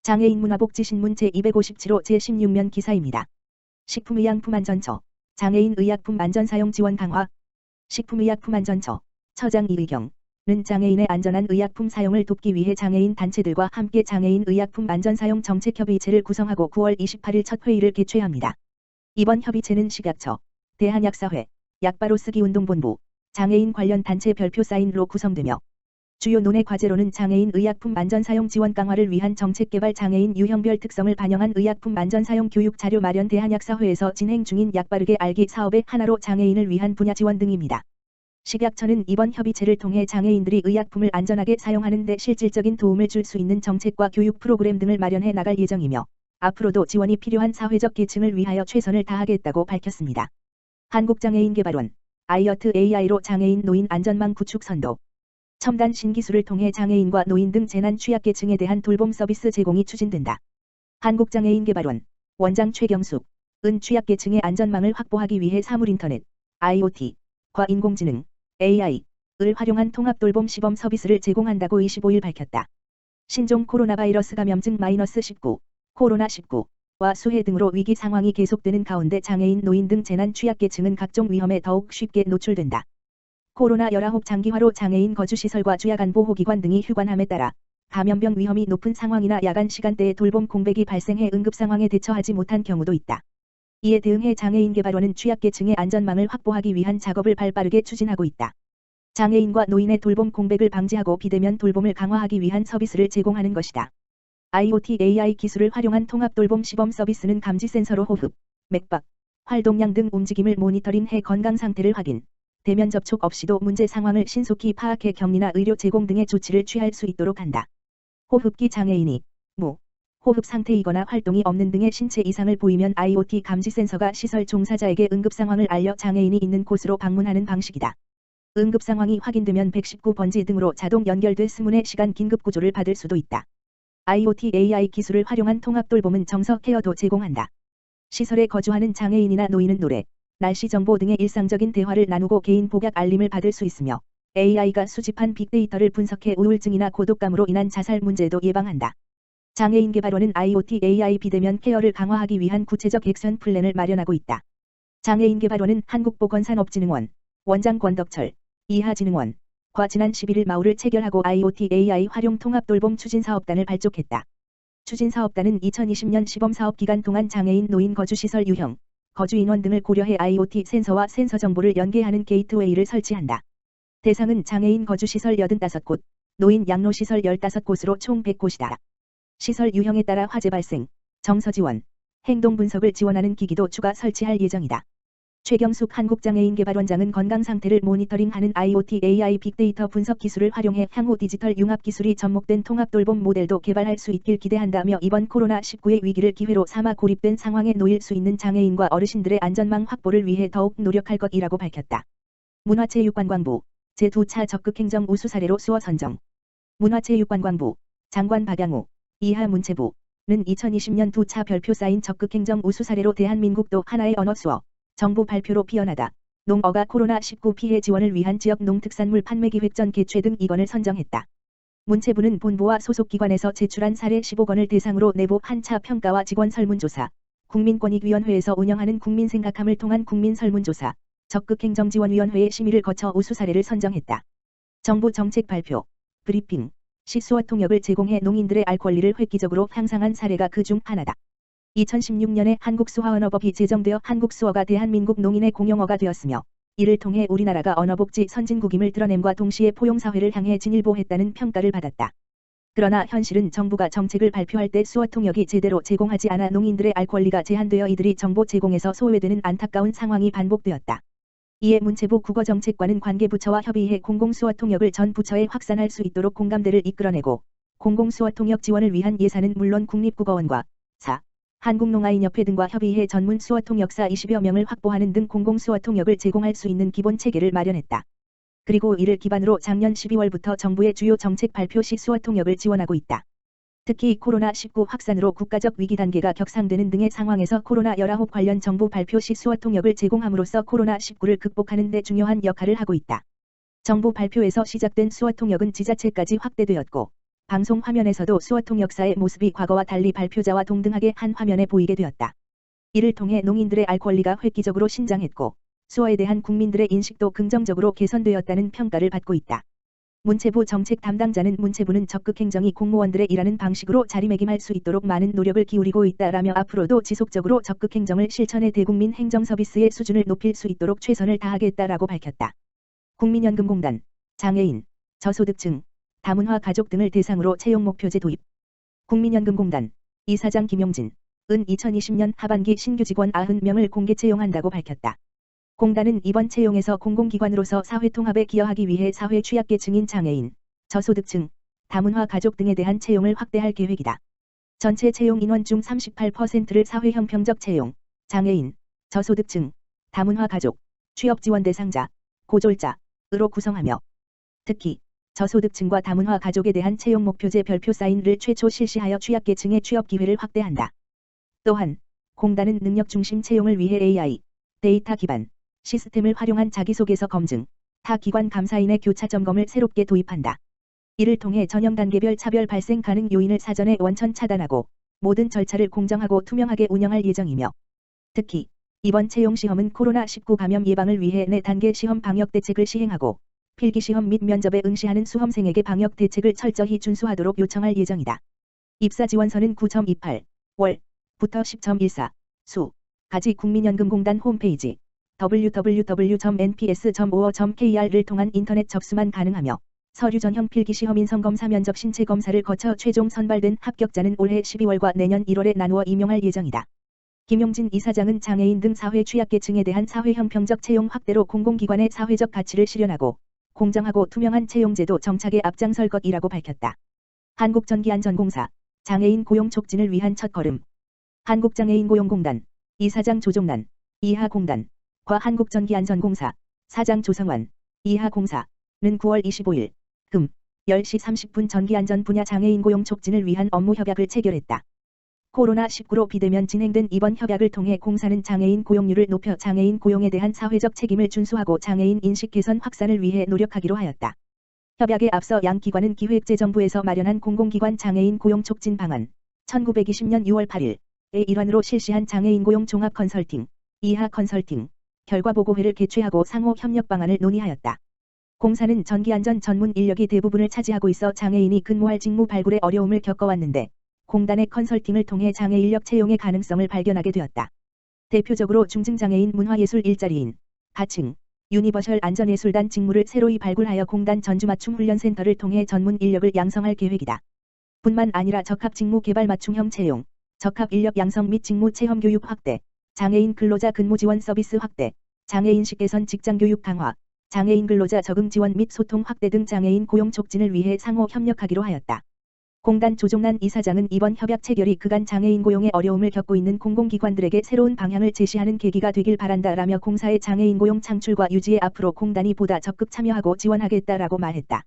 장애인 문화복지신문 제257호 제16면 기사입니다. 식품의약품안전처 장애인 의약품 안전사용 지원 강화. 식품의약품안전처 처장 이의경은 장애인의 안전한 의약품 사용을 돕기 위해 장애인 단체들과 함께 장애인 의약품 안전사용 정책협의체를 구성하고 9월 28일 첫 회의를 개최합니다. 이번 협의체는 식약처, 대한약사회, 약바로쓰기운동본부, 장애인 관련 단체 별표 사인으로 구성되며 주요 논의 과제로는 장애인 의약품 안전사용 지원 강화를 위한 정책개발, 장애인 유형별 특성을 반영한 의약품 안전사용 교육 자료 마련, 대한약사회에서 진행 중인 약바르게 알기 사업의 하나로 장애인을 위한 분야 지원 등입니다. 식약처는 이번 협의체를 통해 장애인들이 의약품을 안전하게 사용하는 데 실질적인 도움을 줄 수 있는 정책과 교육 프로그램 등을 마련해 나갈 예정이며 앞으로도 지원이 필요한 사회적 계층을 위하여 최선을 다하겠다고 밝혔습니다. 한국장애인개발원 아이어트 AI로 장애인 노인 안전망 구축 선도. 첨단 신기술을 통해 장애인과 노인 등 재난 취약계층에 대한 돌봄 서비스 제공이 추진된다. 한국장애인개발원 원장 최경숙 은 취약계층의 안전망을 확보하기 위해 사물인터넷, IoT, 과 인공지능, AI를 활용한 통합돌봄 시범 서비스를 제공한다고 25일 밝혔다. 신종 코로나 바이러스 감염증 -19, 코로나19와 수해 등으로 위기 상황이 계속되는 가운데 장애인, 노인 등 재난 취약계층은 각종 위험에 더욱 쉽게 노출된다. 코로나19 장기화로 장애인 거주시설과 주야간보호기관 등이 휴관함에 따라 감염병 위험이 높은 상황이나 야간 시간대에 돌봄 공백이 발생해 응급 상황에 대처하지 못한 경우도 있다. 이에 대응해 장애인개발원은 취약계층의 안전망을 확보하기 위한 작업을 발빠르게 추진하고 있다. 장애인과 노인의 돌봄 공백을 방지하고 비대면 돌봄을 강화하기 위한 서비스를 제공하는 것이다. IoT AI 기술을 활용한 통합돌봄 시범 서비스는 감지 센서로 호흡, 맥박, 활동량 등 움직임을 모니터링해 건강 상태를 확인, 대면 접촉 없이도 문제 상황을 신속히 파악해 격리나 의료 제공 등의 조치를 취할 수 있도록 한다. 호흡기 장애인이 호흡 상태이거나 활동이 없는 등의 신체 이상을 보이면 IoT 감지 센서가 시설 종사자에게 응급 상황을 알려 장애인이 있는 곳으로 방문하는 방식이다. 응급 상황이 확인되면 119번지 등으로 자동 연결돼 스문의 시간 긴급 구조를 받을 수도 있다. IoT AI 기술을 활용한 통합돌봄은 정서 케어도 제공한다. 시설에 거주하는 장애인이나 노인은 노래, 날씨 정보 등의 일상적인 대화를 나누고 개인 복약 알림을 받을 수 있으며 AI가 수집한 빅데이터를 분석해 우울증이나 고독감으로 인한 자살 문제도 예방한다. 장애인개발원은 IoT AI 비대면 케어를 강화하기 위한 구체적 액션 플랜을 마련하고 있다. 장애인개발원은 한국보건산업진흥원, 원장 권덕철, 이하진흥원, 과 지난 11일 마우를 체결하고 IoT AI 활용 통합돌봄 추진사업단을 발족했다. 추진사업단은 2020년 시범사업 기간 동안 장애인, 노인 거주시설 유형, 거주인원 등을 고려해 IoT 센서와 센서 정보를 연계하는 게이트웨이를 설치한다. 대상은 장애인 거주시설 85곳, 노인 양로시설 15곳으로 총 100곳이다. 시설 유형에 따라 화재 발생, 정서 지원, 행동 분석을 지원하는 기기도 추가 설치할 예정이다. 최경숙 한국장애인개발원장은 건강 상태를 모니터링하는 IoT AI 빅데이터 분석 기술을 활용해 향후 디지털 융합 기술이 접목된 통합돌봄 모델도 개발할 수 있길 기대한다며 이번 코로나19의 위기를 기회로 삼아 고립된 상황에 놓일 수 있는 장애인과 어르신들의 안전망 확보를 위해 더욱 노력할 것이라고 밝혔다. 문화체육관광부 제2차 적극행정 우수 사례로 수어 선정. 문화체육관광부 장관 박양우 이하 문체부는 2020년 2차 별표 사인 적극행정 우수 사례로 대한민국도 하나의 언어 수어 정부 발표로 피어나다. 농어가 코로나19 피해 지원을 위한 지역 농특산물 판매 기획전 개최 등 2건을 선정했다. 문체부는 본부와 소속기관에서 제출한 사례 15건을 대상으로 내부 한차 평가와 직원 설문조사, 국민권익위원회에서 운영하는 국민생각함을 통한 국민설문조사, 적극행정지원위원회의 심의를 거쳐 우수 사례를 선정했다. 정부 정책 발표, 브리핑, 시 수어 통역을 제공해 농인들의 알 권리를 획기적으로 향상한 사례가 그 중 하나다. 2016년에 한국수화언어법이 제정되어 한국수어가 대한민국 농인의 공용어가 되었으며 이를 통해 우리나라가 언어복지 선진국임을 드러냄과 동시에 포용사회를 향해 진일보했다는 평가를 받았다. 그러나 현실은 정부가 정책을 발표할 때 수어 통역이 제대로 제공하지 않아 농인들의 알 권리가 제한되어 이들이 정보 제공에서 소외되는 안타까운 상황이 반복되었다. 이에 문체부 국어정책과는 관계부처와 협의해 공공수어 통역을 전 부처에 확산할 수 있도록 공감대를 이끌어내고 공공수어 통역 지원을 위한 예산은 물론 국립국어원과 한국농아인협회 등과 협의해 전문 수어 통역사 20여 명을 확보하는 등 공공수어 통역을 제공할 수 있는 기본 체계를 마련했다. 그리고 이를 기반으로 작년 12월부터 정부의 주요 정책 발표 시 수어 통역을 지원하고 있다. 특히 코로나19 확산으로 국가적 위기 단계가 격상되는 등의 상황에서 코로나19 관련 정부 발표 시 수어 통역을 제공함으로써 코로나19를 극복하는 데 중요한 역할을 하고 있다. 정부 발표에서 시작된 수어 통역은 지자체까지 확대되었고 방송 화면에서도 수어통 역사의 모습이 과거와 달리 발표자와 동등하게 한 화면에 보이게 되었다. 이를 통해 농인들의 알 권리가 획기적으로 신장했고 수어에 대한 국민들의 인식도 긍정적으로 개선되었다는 평가를 받고 있다. 문체부 정책 담당자는 문체부는 적극 행정이 공무원들의 일하는 방식으로 자리매김할 수 있도록 많은 노력을 기울이고 있다라며 앞으로도 지속적으로 적극 행정을 실천해 대국민 행정 서비스의 수준을 높일 수 있도록 최선을 다하겠다라고 밝혔다. 국민연금공단, 장애인, 저소득층, 다문화 가족 등을 대상으로 채용 목표제 도입. 국민연금공단, 이사장 김용진, 은 2020년 하반기 신규 직원 90명을 공개 채용한다고 밝혔다. 공단은 이번 채용에서 공공기관으로서 사회통합에 기여하기 위해 사회 취약계층인 장애인, 저소득층, 다문화 가족 등에 대한 채용을 확대할 계획이다. 전체 채용 인원 중 38%를 사회형평적 채용, 장애인, 저소득층, 다문화 가족, 취업지원 대상자, 고졸자으로 구성하며 특히 저소득층과 다문화 가족에 대한 채용 목표제 별표 사인을 최초 실시하여 취약계층의 취업 기회를 확대한다. 또한 공단은 능력 중심 채용을 위해 AI, 데이터 기반 시스템을 활용한 자기소개서 검증, 타 기관 감사인의 교차 점검을 새롭게 도입한다. 이를 통해 전형 단계별 차별 발생 가능 요인을 사전에 원천 차단하고 모든 절차를 공정하고 투명하게 운영할 예정이며 특히 이번 채용 시험은 코로나19 감염 예방을 위해 4단계 시험 방역 대책을 시행하고 필기 시험 및 면접에 응시하는 수험생에게 방역 대책을 철저히 준수하도록 요청할 예정이다. 입사 지원서는 9.28월부터 10.14 수까지 국민연금공단 홈페이지 www.nps.or.kr을 통한 인터넷 접수만 가능하며 서류 전형 필기 시험 인성검사 면접 신체 검사를 거쳐 최종 선발된 합격자는 올해 12월과 내년 1월에 나누어 임용할 예정이다. 김용진 이사장은 장애인 등 사회 취약계층에 대한 사회형평적 채용 확대로 공공기관의 사회적 가치를 실현하고 공정하고 투명한 채용제도 정착에 앞장설 것이라고 밝혔다. 한국전기안전공사, 장애인 고용 촉진을 위한 첫걸음. 한국장애인고용공단, 이사장 조종난, 이하공단, 과 한국전기안전공사, 사장 조성환, 이하공사는 9월 25일, 금, 10시 30분 전기안전 분야 장애인 고용 촉진을 위한 업무 협약을 체결했다. 코로나19로 비대면 진행된 이번 협약을 통해 공사는 장애인 고용률을 높여 장애인 고용에 대한 사회적 책임을 준수하고 장애인 인식 개선 확산을 위해 노력하기로 하였다. 협약에 앞서 양 기관은 기획재정부에서 마련한 공공기관 장애인 고용 촉진 방안 1920년 6월 8일의 일환으로 실시한 장애인 고용 종합 컨설팅, 이하 컨설팅, 결과보고회를 개최하고 상호 협력 방안을 논의하였다. 공사는 전기안전 전문 인력이 대부분을 차지하고 있어 장애인이 근무할 직무 발굴에 어려움을 겪어왔는데 공단의 컨설팅을 통해 장애 인력 채용의 가능성을 발견하게 되었다. 대표적으로 중증장애인 문화예술 일자리인, 가칭, 유니버셜 안전예술단 직무를 새로이 발굴하여 공단 전주맞춤 훈련센터를 통해 전문 인력을 양성할 계획이다. 뿐만 아니라 적합 직무 개발 맞춤형 채용, 적합 인력 양성 및 직무 체험 교육 확대, 장애인 근로자 근무 지원 서비스 확대, 장애인식 개선 직장 교육 강화, 장애인 근로자 적응 지원 및 소통 확대 등 장애인 고용 촉진을 위해 상호 협력하기로 하였다. 공단 조종난 이사장은 이번 협약 체결이 그간 장애인 고용에 어려움을 겪고 있는 공공기관들에게 새로운 방향을 제시하는 계기가 되길 바란다라며 공사의 장애인 고용 창출과 유지에 앞으로 공단이 보다 적극 참여하고 지원하겠다라고 말했다.